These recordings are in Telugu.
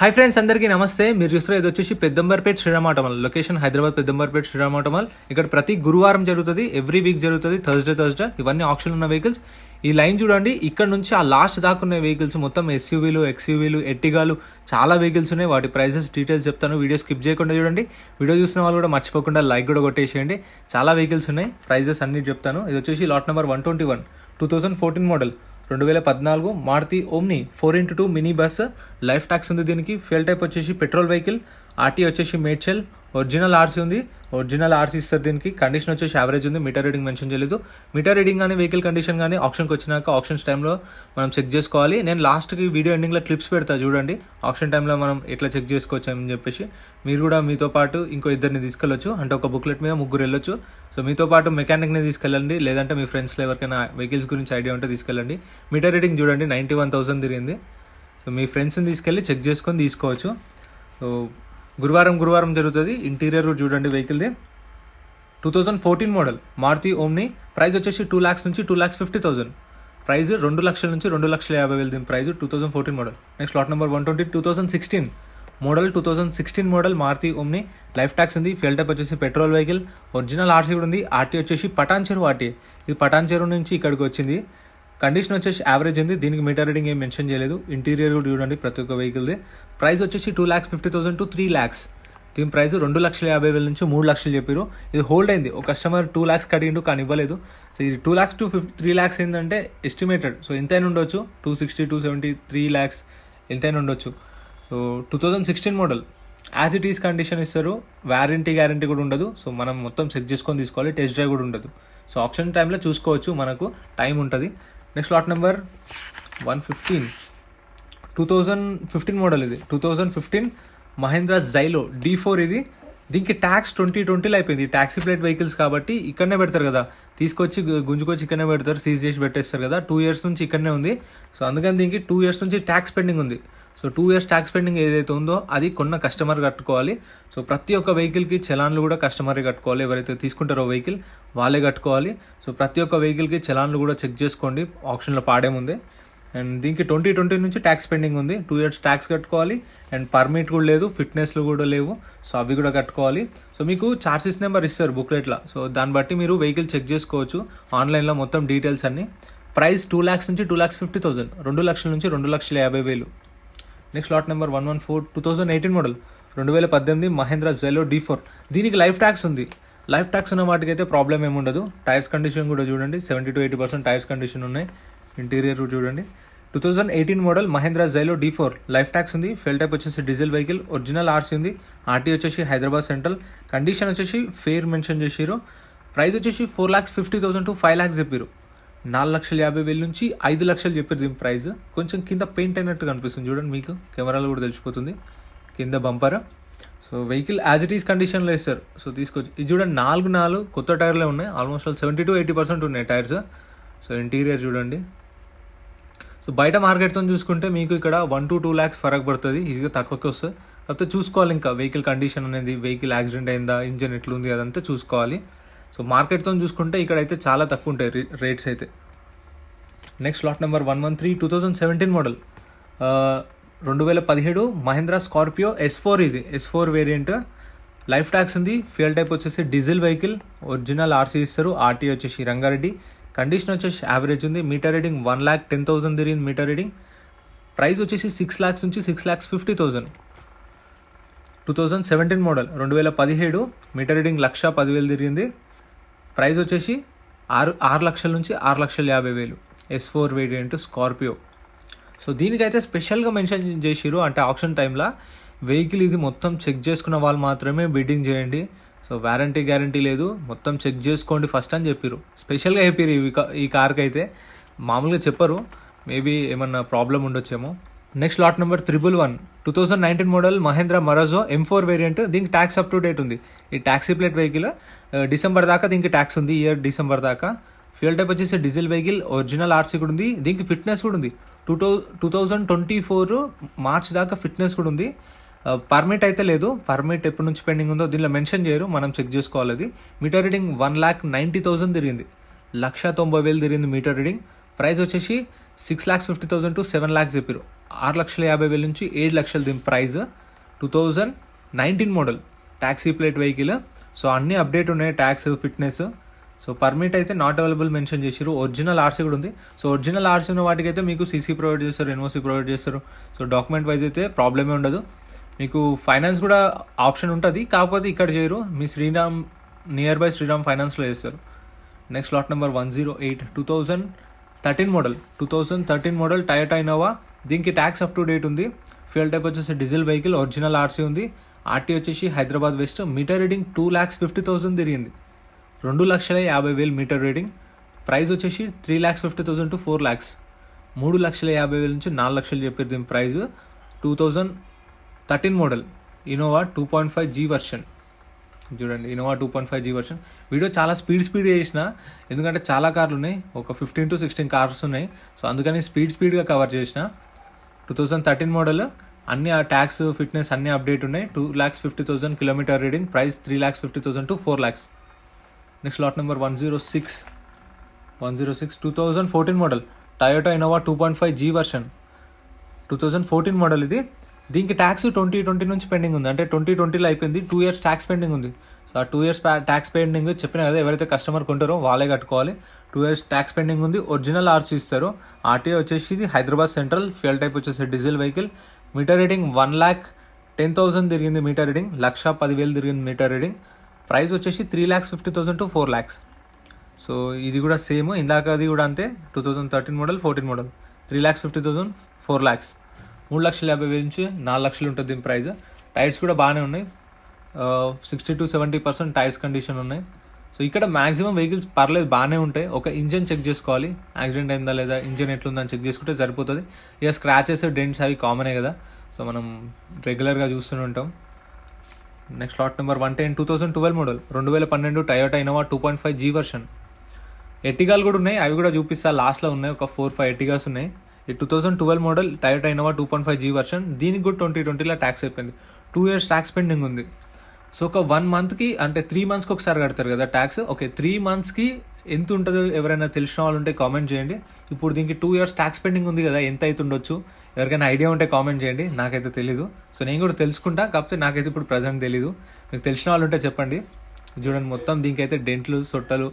హాయ్ ఫ్రెండ్స్, అందరికీ నమస్తే. మీరు చూస్తున్న ఇది వచ్చేసి పెద్దంబర్పేట్ శ్రీరామాటమల్ లొకేషన్, హైదరాబాద్ పెద్దంబర్పేట్ శ్రీరామాటమల్. ఇక్కడ ప్రతి గురువారం జరుగుతుంది, ఎవ్రీ వీక్ జరుగుతుంది, థర్స్డే. ఇవన్నీ ఆప్షన్ ఉన్న వెహికల్స్. ఈ లైన్ చూడండి, ఇక్కడ నుంచి ఆ లాస్ట్ దాకా ఉన్న వెహికల్స్ మొత్తం ఎస్యూవీలు, ఎక్స్యూవీలు, ఎట్టిగాలు చాలా వెహికల్స్ ఉన్నాయి. వాటి ప్రైసెస్ డీటెయిల్స్ చెప్తాను. వీడియో స్కిప్ చేయకుండా చూడంండి. వీడియో చూసిన వాళ్ళు కూడా మర్చిపోకుండా లైక్ కూడా కొట్టేసేయండి. చాలా వెహికల్స్ ఉన్నాయి, ప్రైజెస్ అన్ని చెప్తాను. ఇది వచ్చేసి lot number 121, 2014 model, 2014 Maruti Omni 4x2 mini bus. Life tax ఉంది దీనికి. ఫ్యూల్ టైప్ వచ్చేసి పెట్రోల్ వెహికల్. ఆర్టీ వచ్చేసి మేడ్చల్. ఒరిజినల్ ఆర్సీ ఉంది, ఒరిజినల్ ఆర్సీ ఇస్తారు దీనికి. కండిషన్ వచ్చేసి యావరేజ్ ఉంది, మీటర్ రీడింగ్ మెన్షన్ చేయలేదు. మీటర్ రీడింగ్ కానీ వెహికల్ కండిషన్ కానీ ఆప్షన్కి వచ్చినాక ఆప్షన్స్ టైంలో మనం చెక్ చేసుకోవాలి. నేను లాస్ట్కి వీడియో ఎండింగ్లో క్లిప్స్ పెడతా చూడండి, ఆప్షన్ టైంలో మనం ఎట్లా చెక్ చేసుకోవచ్చు అని చెప్పేసి. మీరు కూడా మీతో పాటు ఇంకో ఇద్దరిని తీసుకెళ్ళొచ్చు, అంటే ఒక బుక్లెట్ మీద ముగ్గురు వెళ్ళొచ్చు. సో మీతో పాటు మెకానిక్ని తీసుకెళ్ళండి, లేదంటే మీ ఫ్రెండ్స్లో ఎవరికైనా వెహికల్స్ గురించి ఐడియా ఉంటే తీసుకెళ్ళండి. మీటర్ రీడింగ్ చూడండి 91,000 తిరిగింది. సో మీ ఫ్రెండ్స్ని తీసుకెళ్ళి చెక్ చేసుకొని తీసుకోవచ్చు. సో గురువారం జరుగుతుంది. ఇంటీరియర్ చూడండి వెహికల్ది. 2014 మోడల్ మారుతి ఓమ్ని. ప్రైస్ వచ్చేసి 2 lakhs నుంచి 2,50,000. ప్రైస్ 2 లక్షల నుంచి 2,50,000 దీని price. 2014 model. Next lot number 120, 2016 model. 2016 model Maruti Omni. Life tax ఉంది. ఫ్యూల్ టైప్ వచ్చేసి పెట్రోల్ వెహికల్. ఒరిజినల్ ఆర్సీ కూడా ఉంది. ఆర్టీ వచ్చేసి పటాన్ చెరువు ఆర్టీ. ఇది పటాన్ చెరువు నుంచి ఇక్కడికి వచ్చింది. కండిషన్ వచ్చేసి యావరేజ్ ఉంది. దీనికి మీటర్ రీడింగ్ ఏం మెన్షన్ చేయలేదు. ఇంటీరియర్ కూడా చూడండి ప్రతి ఒక్క వెహికల్ది. ప్రైస్ వచ్చేసి 2,50,000 to 3 lakhs. దీని ప్రైస్ 2,50,000 నుంచి 3 లక్షలు చెప్పారు. ఇది హోల్డ్ అయింది. ఒక కస్టమర్ 2 lakhs కడిగిండు కానీ ఇవ్వలేదు. సో ఇది 2 lakhs to 3 lakhs ఏంటంటే ఎస్టిమేటెడ్. సో ఎంతైనా ఉండొచ్చు, 260, 270, 3 lakhs ఎంతైనా ఉండొచ్చు. So 2016 model. As it is condition ఇస్తారు. గ్యారంటీ కూడా ఉండదు. సో మనం మొత్తం చెక్ చేసుకొని తీసుకోవాలి. టెస్ట్ డ్రైవ్ కూడా ఉండదు. సో ఆప్షన్ టైంలో చూసుకోవచ్చు, మనకు టైం ఉంటుంది. Next lot number 115, 2015 model. ఇది 2015 మహేంద్ర జైలో D4. ఇది దీనికి ట్యాక్స్ 2020లో అయిపోయింది. ట్యాక్సీ ప్లేట్ వెహికల్స్ కాబట్టి ఇక్కడనే పెడతారు కదా, తీసుకొచ్చి గుంజుకొచ్చి ఇక్కడనే పెడతారు, సీజ్ చేసి పెట్టేస్తారు కదా. 2 years నుంచి ఇక్కడనే ఉంది. సో అందుకని దీనికి 2 years నుంచి ట్యాక్స్ పెండింగ్ ఉంది. సో 2 years ట్యాక్స్ పెండింగ్ ఏదైతే ఉందో అది కొన్న కస్టమర్ కట్టుకోవాలి. సో ప్రతి ఒక్క వెహికల్కి చలాన్లు కూడా కస్టమరే కట్టుకోవాలి. ఎవరైతే తీసుకుంటారో వెహికల్ వాళ్ళే కట్టుకోవాలి. సో ప్రతి ఒక్క వెహికల్కి చలాన్లు కూడా చెక్ చేసుకోండి ఆప్షన్లో పాడే ముందే. అండ్ దీనికి 2020 నుంచి ట్యాక్స్ పెండింగ్ ఉంది. 2 years ట్యాక్స్ కట్టుకోవాలి. అండ్ పర్మిట్ కూడా లేదు, ఫిట్నెస్లు కూడా లేవు. సో అవి కూడా కట్టుకోవాలి. సో మీకు చార్జెస్ నెంబర్ ఇస్తారు బుక్లెట్లో. సో దాన్ని బట్టి మీరు వెహికల్ చెక్ చేసుకోవచ్చు ఆన్లైన్లో మొత్తం డీటెయిల్స్ అన్ని. ప్రైస్ 2 lakhs నుంచి 2,50,000. 2 లక్షల నుంచి 2,50,000. Next lot number 114, 2018 model. 2018 Mahindra Xylo D4. దీనికి లైఫ్ ట్యాక్స్ ఉంది. లైఫ్ ట్యాక్స్ ఉన్న వాటికైతే ప్రాబ్లం ఏముండదు. టైర్స్ కండిషన్ కూడా చూడండి, 70 to 80% టైర్స్ కండిషన్ ఉన్నాయి. ఇంటీరియర్ చూడండి. 2018 model Mahindra Xylo D4. Life tax ఉంది. ఫ్యూల్ టైప్ వచ్చేసి డీజిల్ వెహికల్. ఒరిజినల్ ఆర్సీ ఉంది. ఆర్టీ వచ్చేసి హైదరాబాద్ సెంట్రల్. కండిషన్ వచ్చేసి ఫేర్ మెన్షన్ చేసిరు. ప్రైస్ వచ్చేసి 4,50,000 to 5 lakhs చెప్పారు. 4,50,000 నుంచి 5 లక్షలు చెప్పారు దీని ప్రైస్. కొంచెం కింద పెయింట్ అయినట్టు కనిపిస్తుంది చూడండి, మీకు కెమెరాలో కూడా తెలిసిపోతుంది కింద bumper. So vehicle as it is కండిషన్లో ఇస్తారు. సో తీసుకోవచ్చు. ఇది చూడండి, 4 కొత్త టైర్లే ఉన్నాయి. ఆల్మోస్ట్ 70 to 80% ఉన్నాయి టైర్స్. సో ఇంటీరియర్ చూడండి. సో బయట మార్కెట్తో చూసుకుంటే మీకు ఇక్కడ 1 to 2 lakhs ఫరక్ పడుతుంది, ఈజీగా తక్కువకి వస్తుంది. కాకపోతే చూసుకోవాలి ఇంకా వెహికల్ కండిషన్ అనేది, వెహికల్ యాక్సిడెంట్ అయిందా, ఇంజన్ ఎట్లుంది అదంతా చూసుకోవాలి. సో మార్కెట్తో చూసుకుంటే ఇక్కడైతే చాలా తక్కువ ఉంటాయి రేట్స్ అయితే. Next lot number 113, 2017 model. 2017 Mahindra Scorpio S4. ఇది S4 వేరియంట్. లైఫ్ ట్యాక్స్ ఉంది. ఫ్యూల్ టైప్ వచ్చేసి డీజిల్ వెహికల్. ఒరిజినల్ ఆర్సీ ఇస్తారు. ఆర్టీ వచ్చేసి రంగారెడ్డి. కండిషన్ వచ్చేసి యావరేజ్ ఉంది. మీటర్ రీడింగ్ 1,10,000 తిరిగింది మీటర్ రీడింగ్. ప్రైస్ వచ్చేసి 6 lakhs నుంచి 6,50,000. 2017 మోడల్. 2017 మీటర్ రీడింగ్ 1,10,000 తిరిగింది. ప్రైస్ వచ్చేసి 6 లక్షల నుంచి 6,50,000. S4 variant Scorpio. సో దీనికైతే స్పెషల్గా మెన్షన్ చేసిరు, అంటే ఆప్షన్ టైంలో వెహికల్ ఇది మొత్తం చెక్ చేసుకున్న వాళ్ళు మాత్రమే బిడ్డింగ్ చేయండి. సో గ్యారంటీ లేదు, మొత్తం చెక్ చేసుకోండి ఫస్ట్ అని చెప్పారు. స్పెషల్గా చెప్పారు ఈ కార్కి అయితే, మామూలుగా చెప్పరు. మేబీ ఏమన్నా ప్రాబ్లం ఉండొచ్చేమో. Next lot number 111, 2019 model Mahindra Marazzo M4 variant. దీనికి ట్యాక్స్ అప్ టు డేట్ ఉంది. ఈ ట్యాక్సీ ప్లేట్ వెహికల్ డిసెంబర్ దాకా దీనికి ట్యాక్స్ ఉంది, ఇయర్ డిసెంబర్ దాకా. ఫ్యూల్ టైప్ వచ్చేసి డీజిల్ వెహికల్. ఒరిజినల్ ఆర్సీ కూడా ఉంది. దీనికి ఫిట్నెస్ కూడా ఉంది. 2024 మార్చ్ దాకా ఫిట్నెస్ కూడా ఉంది. పర్మిట్ అయితే లేదు. పర్మిట్ ఎప్పటి నుంచి పెండింగ్ ఉందో దీనిలో మెన్షన్ చేయరు, మనం చెక్ చేసుకోవాలి. అది మీటర్ రీడింగ్ 1,90,000 తిరిగింది. 1,90,000 తిరిగింది మీటర్ రీడింగ్. ప్రైస్ వచ్చేసి 6,50,000 to 7 lakhs చెప్పారు. 6,50,000 నుంచి 7 లక్షలు దీని price. 2019 model taxi plate vehicle. So అన్ని అప్డేట్ ఉన్నాయి, ట్యాక్స్, ఫిట్నెస్. సో పర్మిట్ అయితే నాట్ అవైలబుల్ మెన్షన్ చేశారు. ఒరిజినల్ ఆర్సీ కూడా ఉంది. సో ఒరిజినల్ ఆర్సీ ఉన్న వాటికి అయితే మీకు సీసీ ప్రొవైడ్ చేస్తారు, ఎన్ఓసీ ప్రొవైడ్ చేస్తారు. సో డాక్యుమెంట్ వైజ్ అయితే ప్రాబ్లమే ఉండదు. మీకు ఫైనాన్స్ కూడా ఆప్షన్ ఉంటుంది, కాకపోతే ఇక్కడ చేయరు. మీ శ్రీరామ్ నియర్ బై శ్రీరామ్ ఫైనాన్స్లో చేస్తారు. Next lot number 108 2013 model Toyota Innova. దీనికి ట్యాక్స్ అప్ టు డేట్ ఉంది. ఫ్యూయల్ టైప్ వచ్చేసి డీజిల్ వెహికల్, ఒరిజినల్ ఆర్సీ ఉంది. ఆర్టీ వచ్చేసి హైదరాబాద్ వెస్ట్. మీటర్ రీడింగ్ 2,50,000 తిరిగింది. 2,50,000 మీటర్ రీడింగ్. ప్రైస్ వచ్చేసి 3,50,000 to 4 lakhs. 3,50,000 నుంచి 4 లక్షలు చెప్పారు దీని price. 2013 model Innova 2.5G version. చూడండి, ఇన్నోవా 2.5G వర్షన్. వీడియో చాలా స్పీడ్ చేసిన, ఎందుకంటే చాలా కార్లు ఉన్నాయి, ఒక 15 to 16 కార్స్ ఉన్నాయి. సో అందుకని స్పీడ్గా కవర్ చేసిన. 2013 మోడల్, అన్ని ఆ ట్యాక్స్, ఫిట్నెస్ అన్ని అప్డేట్ ఉన్నాయి. 2,50,000 kilometre reading. Price 3,50,000 to 4 lakhs. Next lot number 106 2014 model Toyota Innova 2.5G version. 2014 model ఇది. దీనికి ట్యాక్స్ 2020 నుంచి పెండింగ్ ఉంది, అంటే 2020లో అయిపోయింది. 2 years ట్యాక్స్ పెండింగ్ ఉంది. సో ఆ 2 years ట్యాక్స్ పెండింగ్ చెప్పిన కదా, ఎవరైతే కస్టమర్ కొంటారో వాళ్ళే కట్టుకోవాలి. 2 years ట్యాక్స్ పెండింగ్ ఉంది. ఒరిజినల్ ఆర్సీ ఇస్తారు. ఆర్టీఏ వచ్చేసి ఇది హైదరాబాద్ సెంట్రల్. ఫ్యూయల్ టైప్ వచ్చేసి డీజిల్ వెహికల్. మీటర్ రీడింగ్ 1,10,000 తిరిగింది. మీటర్ రీడింగ్ 1,10,000 తిరిగింది మీటర్ రీడింగ్. ప్రైస్ వచ్చేసి 3,50,000 to 4 lakhs. సో ఇది కూడా సేమ్, ఇందాకది కూడా అంతే. 2013 మోడల్ 14 మోడల్ 3,50,000 4 lakhs. 3,50,000 నుంచి 4 లక్షలు ఉంటుంది దీని ప్రైస్. టైర్స్ కూడా బాగానే ఉన్నాయి, 60 to 70% టైర్స్ కండిషన్ ఉన్నాయి. సో ఇక్కడ మ్యాక్సిమం వెహికల్స్ పర్లేదు, బాగానే ఉంటాయి. ఒక ఇంజన్ చెక్ చేసుకోవాలి, యాక్సిడెంట్ అయిందా లేదా, ఇంజన్ ఎట్లుందని చెక్ చేసుకుంటే సరిపోతుంది. ఇక స్క్రాచెస్, డెంట్స్ అవి కామనే కదా, సో మనం రెగ్యులర్గా చూస్తూనే ఉంటాం. Next lot number 110 2012 model 2012 Toyota Innova 2.5G version. ఎర్టిగాలు కూడా ఉన్నాయి, అవి కూడా చూపిస్తా. లాస్ట్లో ఉన్నాయి, ఒక 4-5 ఎర్టిగాస్ ఉన్నాయి. ఈ 2012 model Toyota Innova 2.5G version. దీనికి కూడా 2020లో ట్యాక్స్ అయిపోయింది. 2 years ట్యాక్స్ పెండింగ్ ఉంది. సో ఒక 1 monthకి, అంటే 3 monthsకి ఒకసారి కడతారు కదా ట్యాక్స్. ఓకే, 3 monthsకి ఎంత ఉంటుందో ఎవరైనా తెలిసిన వాళ్ళు ఉంటే కామెంట్ చేయండి. ఇప్పుడు దీనికి 2 years ట్యాక్స్ పెండింగ్ ఉంది కదా, ఎంత అవుతుండొచ్చు, ఎవరికైనా ఐడియా ఉంటే కామెంట్ చేయండి. నాకైతే తెలీదు, సో నేను కూడా తెలుసుకుంటా, కాకపోతే నాకైతే ఇప్పుడు ప్రజెంట్ తెలీదు. మీకు తెలిసిన వాళ్ళు ఉంటే చెప్పండి. చూడండి, మొత్తం దీనికైతే డెంట్లు, సొట్టలు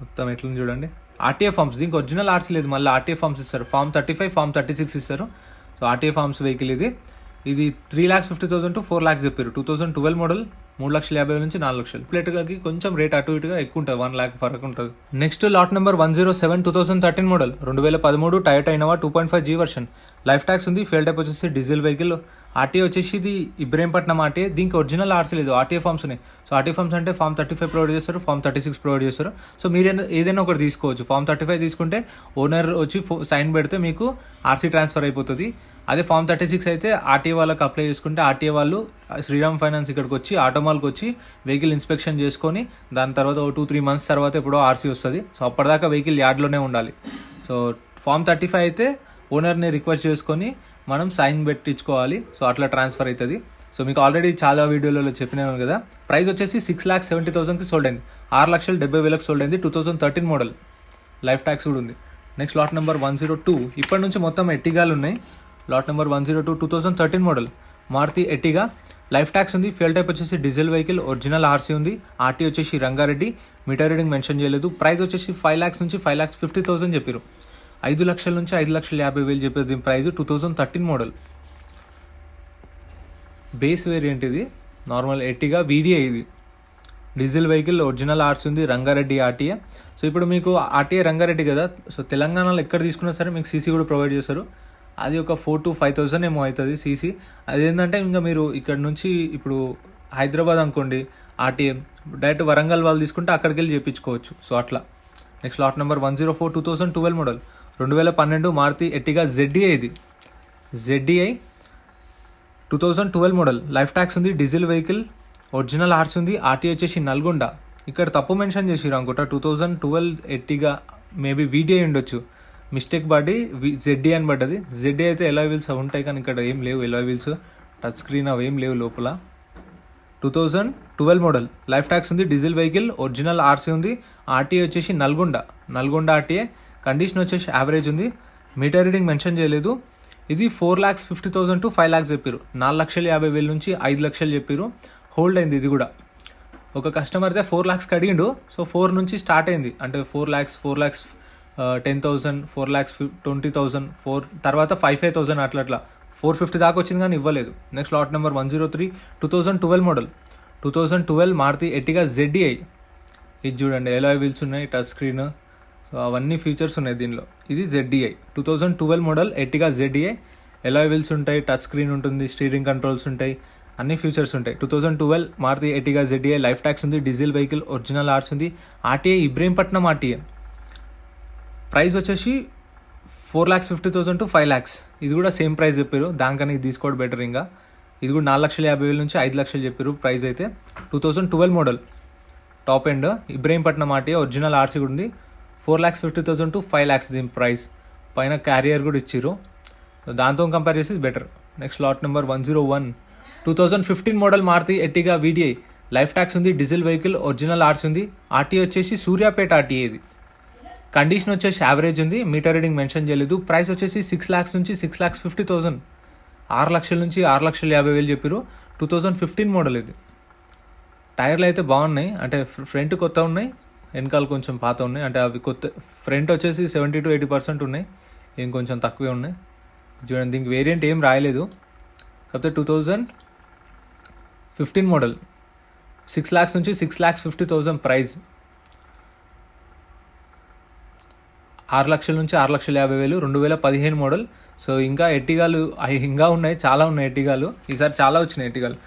మొత్తం ఎట్లుంది చూడండి. ఆర్టీఏ ఫార్మ్స్, దీనికి ఒరిజినల్ ఆర్సీ లేదు, మళ్ళీ ఆర్టీఏ ఫార్మ్స్ ఇస్తారు. ఫార్మ్ 35, ఫార్మ్ 36 ఇస్తారు. సో ఆర్టీఏ ఫార్మ్స్ వెహికల్ ఇది. 3,50,000 to 4 lakhs చెప్పారు. 2012 మోడల్ 3,50,000 నుంచి 4 లక్షలు. ప్లేట్కి కొంచెం రేట్ అటు ఇటుగా ఎక్కువ ఉంటుంది, 1 lakh ఫరక్ ఉంటుంది. Next lot number 107 2013 model 2013 Toyota Innova 2.5G version. Life tax ఉంది. ఫ్యూయల్ టైప్ వచ్చేసి డీజిల్ వెహికల్. ఆర్టీఏ వచ్చేసి ఇది ఇబ్రహీంపట్నం ఆర్టీఏ. దీనికి ఒరిజినల్ ఆర్సీ లేదు, ఆర్టీఏ ఫార్మ్స్ ఉన్నాయి. సో ఆర్టీఏ ఫార్మ్స్ అంటే ఫార్మ్ 35 ప్రొవైడ్ చేస్తారు, ఫార్మ్ 36 ప్రొవైడ్ చేస్తారు. సో మీరు ఏదైనా ఒకటి తీసుకోవచ్చు. ఫార్మ్ 35 తీసుకుంటే ఓనర్ వచ్చి సైన్ పెడితే మీకు ఆర్సీ ట్రాన్స్ఫర్ అయిపోతుంది. అదే ఫార్మ్ 36 అయితే ఆర్టీఏ వాళ్ళకి అప్లై చేసుకుంటే ఆర్టీఏ వాళ్ళు శ్రీరామ్ ఫైనాన్స్ ఇక్కడికి వచ్చి ఆటోమాల్కి వచ్చి వెహికల్ ఇన్స్పెక్షన్ చేసుకొని దాని తర్వాత 2-3 months తర్వాత ఎప్పుడో ఆర్సీ వస్తుంది. సో అప్పటిదాకా వెహికల్ యార్డ్లోనే ఉండాలి. సో ఫార్మ్ 35 అయితే ఓనర్ని రిక్వెస్ట్ చేసుకొని మనం సైన్ పెట్టించుకోవాలి. సో అట్లా ట్రాన్స్ఫర్ అవుతుంది. సో మీకు ఆల్రెడీ చాలా వీడియోలలో చెప్పినాను కదా. ప్రైస్ వచ్చేసి 6,70,000కి సోల్డ్ అయింది. 6,70,000 సోల్డ్ అయింది. 2013 మోడల్. లైఫ్ ట్యాక్స్ కూడా ఉంది. Next lot number 102. ఇప్పటి నుంచి మొత్తం ఎట్టిగాలు ఉన్నాయి. Lot number 102 2013 model Maruti Ertiga. Life tax ఉంది. ఫ్యూయల్ టైప్ వచ్చేసి డీజిల్ వెహికల్. ఒరిజినల్ ఆర్సీ ఉంది. ఆర్టీ వచ్చేసి రంగారెడ్డి. మీటర్ రీడింగ్ మెన్షన్ చేయలేదు. ప్రైస్ వచ్చేసి 5 lakhs నుంచి 5,50,000 చెప్పారు. 5 లక్షల నుంచి 5,50,000 చెప్పారు దీని ప్రైస్. 2013 మోడల్. బేస్ వేరియంట్ ఇది. నార్మల్ ఎట్టిగా వీడియో ఇది. డీజిల్ వెహికల్, ఒరిజినల్ ఆర్సీ ఉంది. రంగారెడ్డి ఆర్టీఏ. సో ఇప్పుడు మీకు ఆర్టీఏ రంగారెడ్డి కదా, సో తెలంగాణలో ఎక్కడ తీసుకున్నా సరే మీకు సీసీ కూడా ప్రొవైడ్ చేస్తారు. అది ఒక 4,000 to 5,000 ఏమో అవుతుంది సీసీ. అదేంటంటే ఇంకా మీరు ఇక్కడ నుంచి ఇప్పుడు హైదరాబాద్ అనుకోండి, ఆర్టీఏ డైరెక్ట్ వరంగల్ వాళ్ళు తీసుకుంటే అక్కడికి వెళ్ళి చేయించుకోవచ్చు. సో అట్లా. Next lot number 104 2012 model 2012 Maruti Ertiga ZDI. ఇది ZDI 2012 మోడల్. లైఫ్ ట్యాక్స్ ఉంది. Diesel vehicle. ఒరిజినల్ ఆర్సీ ఉంది. ఆర్టీ వచ్చేసి నల్గొండ. ఇక్కడ తప్పు మెన్షన్ చేసిరు అనుకుంటా. 2012 ఎట్టిగా మేబీ VDI ఉండొచ్చు, మిస్టేక్ పడి ZDI అని పడ్డది. ZDI అయితే ఎలాయ్ వీల్స్ ఉంటాయి, కానీ ఇక్కడ ఏం లేవు ఎలాయ్ వీల్స్, టచ్ స్క్రీన్ అవి ఏం లేవు లోపల. 2012 మోడల్. లైఫ్ ట్యాక్స్ ఉంది. Diesel vehicle. ఒరిజినల్ ఆర్సీ ఉంది. ఆర్టీఏ వచ్చేసి నల్గొండ ఆర్టీఏ. కండిషన్ వచ్చేసి యావరేజ్ ఉంది. మీటర్ రీడింగ్ మెన్షన్ చేయలేదు. ఇది 4,50,000 to 5 lakhs చెప్పారు. 4,50,000 నుంచి 5 లక్షలు చెప్పారు. హోల్డ్ అయింది ఇది కూడా. ఒక కస్టమర్ అయితే 4 lakhs అడిగిండు. సో 4 నుంచి స్టార్ట్ అయింది. అంటే 4 lakhs 10,000, 4,20,000, 4 తర్వాత 5,000 అట్లా 450 దాకా వచ్చింది కానీ ఇవ్వలేదు. Next lot number 103 2012 model. 2012 Maruti Ertiga ZDI. ఇది చూడండి, ఎలాయ్ వీల్స్ ఉన్నాయి, టచ్ స్క్రీన్, సో అవన్నీ ఫీచర్స్ ఉన్నాయి దీనిలో. ఇది ZDI 2012 model Ertiga ZDI. Alloy wheels ఉంటాయి, టచ్ స్క్రీన్ ఉంటుంది, స్టీరింగ్ కంట్రోల్స్ ఉంటాయి, అన్ని ఫీచర్స్ ఉంటాయి. 2012 Maruti Ertiga ZDI. Life tax ఉంది, డీజిల్ వెహికల్, ఒరిజినల్ ఆర్స్ ఉంది, RTA ఇబ్రహీంపట్నం RTA. ప్రైస్ వచ్చేసి 4,50,000 to 5 lakhs. ఇది కూడా సేమ్ ప్రైస్ చెప్పారు, దానికన్నా ఇది తీసుకోవడం బెటర్. ఇంకా ఇది కూడా 4,50,000 నుంచి 5 లక్షలు చెప్పారు ప్రైస్ అయితే. 2012 model top end, Ibrahimpatnam RTA, original RC కూడా ఉంది. 4,50,000 to 5 lakhs దీని ప్రైస్. పైన క్యారియర్ కూడా ఇచ్చారు, దాంతో కంపేర్ చేసి better. Next lot number 101 2015 model Maruti Ertiga VDI. Life tax ఉంది, డీజిల్ వెహికల్, ఒరిజినల్ ఆర్స్ ఉంది, RTA వచ్చేసి సూర్యాపేట RTA. ఇది కండిషన్ వచ్చేసి యావరేజ్ ఉంది, మీటర్ రీడింగ్ మెన్షన్ చేయలేదు. ప్రైస్ వచ్చేసి 6 lakhs నుంచి 6,50,000, 6 లక్షల నుంచి 6,50,000 చెప్పారు. 2015 మోడల్ ఇది. టైర్లు అయితే బాగున్నాయి, అంటే ఫ్రంట్ కొత్త ఉన్నాయి, వెనకాల కొంచెం పాత ఉన్నాయి. అంటే అవి కొత్త, ఫ్రంట్ వచ్చేసి 70 to 80% ఉన్నాయి, ఏం కొంచెం తక్కువే ఉన్నాయి. చూడండి, దీనికి వేరియంట్ ఏం రాయలేదు. కాకపోతే 2015 మోడల్ 6 lakhs నుంచి 6,50,000 ప్రైస్. 6 లక్షల నుంచి 6,50,000, 2015 మోడల్. సో ఇంకా ఎర్టిగాలు ఇంకా ఉన్నాయి, చాలా ఉన్నాయి ఎర్టిగాలు. ఈసారి చాలా వచ్చినాయి ఎర్టిగాలు.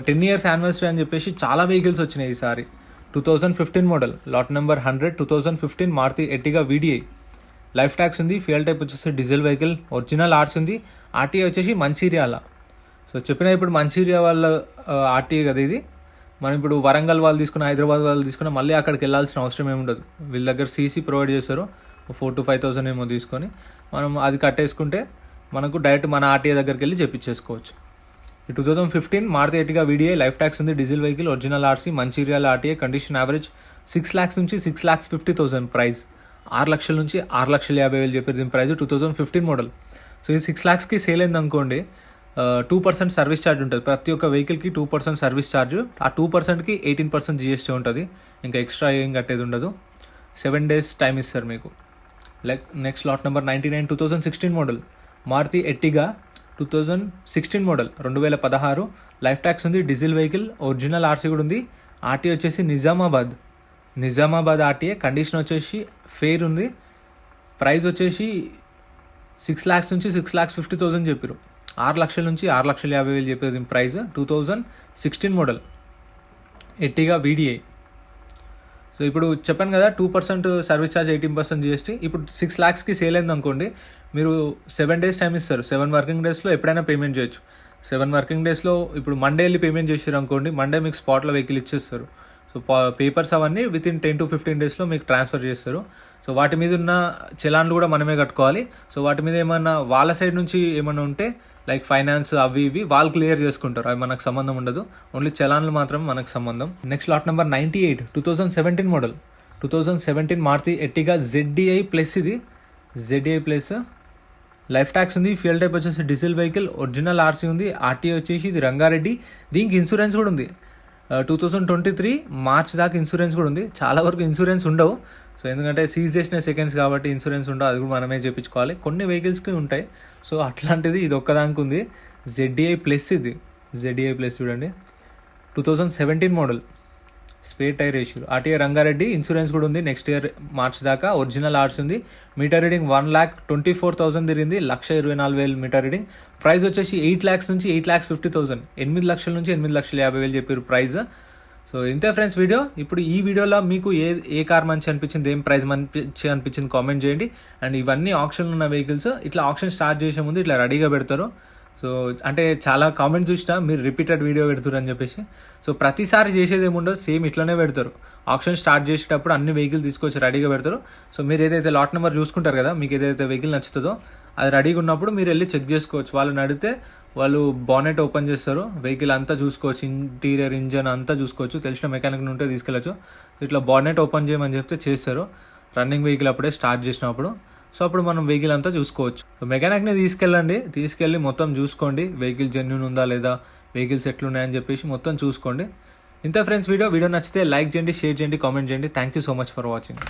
10 years యానివర్సరీ అని చెప్పేసి చాలా వెహికల్స్ వచ్చినాయి ఈసారి. 2015 model lot number 100 2015 Maruti Ertiga VDI. Life tax ఉంది, ఫ్యూయల్ టైప్ వచ్చేసి డీజిల్ వెహికల్, ఒరిజినల్ ఆర్స్ ఉంది, RTA వచ్చేసి మంచిర్యాల. సో చెప్పిన ఇప్పుడు మంచిర్యాల వాళ్ళ RTA కదా ఇది. మనం ఇప్పుడు వరంగల్ వాళ్ళు తీసుకున్న, హైదరాబాద్ వాళ్ళు తీసుకున్న, మళ్ళీ అక్కడికి వెళ్ళాల్సిన అవసరం ఏమి ఉండదు. వీళ్ళ దగ్గర CC ప్రొవైడ్ చేస్తారు, 4,000 to 5,000 ఏమో తీసుకొని మనం అది కట్టేసుకుంటే మనకు డైరెక్ట్ మన RTA దగ్గరికి వెళ్ళి చెప్పించేసుకోవచ్చు. ఈ 2015 Maruti Ertiga VDI. Life tax ఉంది, diesel vehicle, original RC, Mancherial RTA. Condition average. 6 lakhs నుంచి 6,50,000 ప్రైస్. 6 లక్షల నుంచి 6,50,000 చెప్పారు దీని ప్రైస్. 2015 మోడల్. సో ఇది 6 lakhsకి సేల్ అయింది అనుకోండి, 2% సర్వీస్ ఛార్జ్ ఉంటుంది. ప్రతి ఒక్క వెహికల్కి 2% సర్వీస్ ఛార్జ్. ఆ 2%కి 18% GST ఉంటుంది. ఇంకా ఎక్స్ట్రా ఏం కట్టేది ఉండదు. 7 days టైం ఇస్తారు మీకు. Next lot number 99 2016 model Maruti Ertiga. 2016 model 2016. Life tax ఉంది, డీజిల్ వెహికల్, ఒరిజినల్ ఆర్సీ కూడా ఉంది, RTA వచ్చేసి నిజామాబాద్ RTA. కండిషన్ వచ్చేసి ఫెయిర్ ఉంది. ప్రైస్ వచ్చేసి 6 lakhs నుంచి 6,50,000 చెప్పారు. 6 లక్షల నుంచి 6,50,000 చెప్పారు దీని price. 2016 model Ertiga VDI. So ఇప్పుడు చెప్పాను కదా, 2% సర్వీస్ ఛార్జ్, 18% GST. ఇప్పుడు 6 lakhsకి సేల్ అయింది అనుకోండి, మీరు 7 days టైం ఇస్తారు. 7 working daysలో ఎప్పుడైనా పేమెంట్ చేయొచ్చు. 7 working daysలో ఇప్పుడు మండే వెళ్ళి పేమెంట్ చేసారు అనుకోండి, మండే మీకు స్పాట్లో వెహికల్ ఇచ్చేస్తారు. సో పేపర్స్ అవన్నీ వితిన్ 10 to 15 daysలో మీకు ట్రాన్స్ఫర్ చేస్తారు. సో వాటి మీద ఉన్న చలాన్లు కూడా మనమే కట్టుకోవాలి. సో వాటి మీద ఏమన్నా వాళ్ళ సైడ్ నుంచి ఏమన్నా ఉంటే లైక్ ఫైనాన్స్ అవి ఇవి వాళ్ళు క్లియర్ చేసుకుంటారు, అవి మనకు సంబంధం ఉండదు. ఓన్లీ చలాన్లు మాత్రమే మనకు సంబంధం. Next lot number 98 2017 model. 2017 Maruti Ertiga ZDI plus. ఇది ZDI ప్లస్. లైఫ్ ట్యాక్స్ ఉంది, ఫ్యూయల్ టైప్ వచ్చేసి డీజిల్ వెహికల్, ఒరిజినల్ ఆర్సీ ఉంది, RTA వచ్చేసి ఇది రంగారెడ్డి. దీనికి ఇన్సూరెన్స్ కూడా ఉంది. 2023 మార్చ్ దాకా ఇన్సూరెన్స్ కూడా ఉంది. చాలా వరకు ఇన్సూరెన్స్ ఉండవు, సో ఎందుకంటే సీజ్ చేసిన సెకండ్స్ కాబట్టి ఇన్సూరెన్స్ ఉండవు, అది కూడా మనమే చేయించుకోవాలి. కొన్ని వెహికల్స్కి ఉంటాయి, సో అట్లాంటిది ఇది ఒక్కదానికి ఉంది. ZDI plus. ఇది ZDI ప్లస్ చూడండి, 2017 మోడల్, స్పేర్ టైర్ వేసారు. RTA రంగారెడ్డి. ఇన్సూరెన్స్ కూడా ఉంది, నెక్స్ట్ ఇయర్ మార్చ్ దాకా. ఒరిజినల్ ఆర్స్ ఉంది. మీటర్ రీడింగ్ 1,24,000 తిరిగింది, 1,24,000 మీటర్ రీడింగ్. ప్రైస్ వచ్చేసి 8 lakhs నుంచి 8,50,000, 8 లక్షల నుంచి 8,50,000 చెప్పారు ప్రైస్. సో ఇంతే ఫ్రెండ్స్ వీడియో. ఇప్పుడు ఈ వీడియోలో మీకు ఏ కార్ మంచి అనిపించింది, ఏం ప్రైస్ మంచి అనిపించింది కామెంట్ చేయండి. అండ్ ఇవన్నీ ఆప్షన్ ఉన్న వెహికల్స్ ఇట్లా ఆప్షన్ స్టార్ట్ చేసే ముందు ఇట్లా రెడీగా పెడతారు. సో అంటే చాలా కామెంట్స్ చూసినా మీరు రిపీటెడ్ వీడియో పెడుతురు అని చెప్పేసి. సో ప్రతిసారి చేసేది ఏముండదు, సేమ్ ఇట్లనే పెడతారు. ఆప్షన్ స్టార్ట్ చేసేటప్పుడు అన్ని వెహికల్ తీసుకొచ్చి రెడీగా పెడతారు. సో మీరు ఏదైతే లాట్ నెంబర్ చూసుకుంటారు కదా, మీకు ఏదైతే వెహికల్ నచ్చుతుందో అది రెడీగా ఉన్నప్పుడు మీరు వెళ్ళి చెక్ చేసుకోవచ్చు. వాళ్ళని అడిగితే వాళ్ళు బానెట్ ఓపెన్ చేస్తారు, వెహికల్ అంతా చూసుకోవచ్చు, ఇంటీరియర్ ఇంజన్ అంతా చూసుకోవచ్చు. తెలిసిన మెకానిక్ ఉంటే తీసుకెళ్ళచ్చు. ఇట్లా బానెట్ ఓపెన్ చేయమని చెప్తే చేస్తారు, రన్నింగ్ వెహికల్ అప్పుడే స్టార్ట్ చేసినప్పుడు. సో అప్పుడు మనం వెహికల్ అంతా చూసుకోవచ్చు. సో మెకానిక్ని తీసుకెళ్ళి మొత్తం చూసుకోండి, వెహికల్ జెన్యూన్ ఉందా లేదా, వెహికల్స్ ఎట్లున్నాయని చెప్పేసి మొత్తం చూసుకోండి. ఇంత ఫ్రెండ్స్ వీడియో నచ్చితే లైక్ చేయండి, షేర్ చేయండి, కామెంట్ చేయండి. Thank you so much for watching.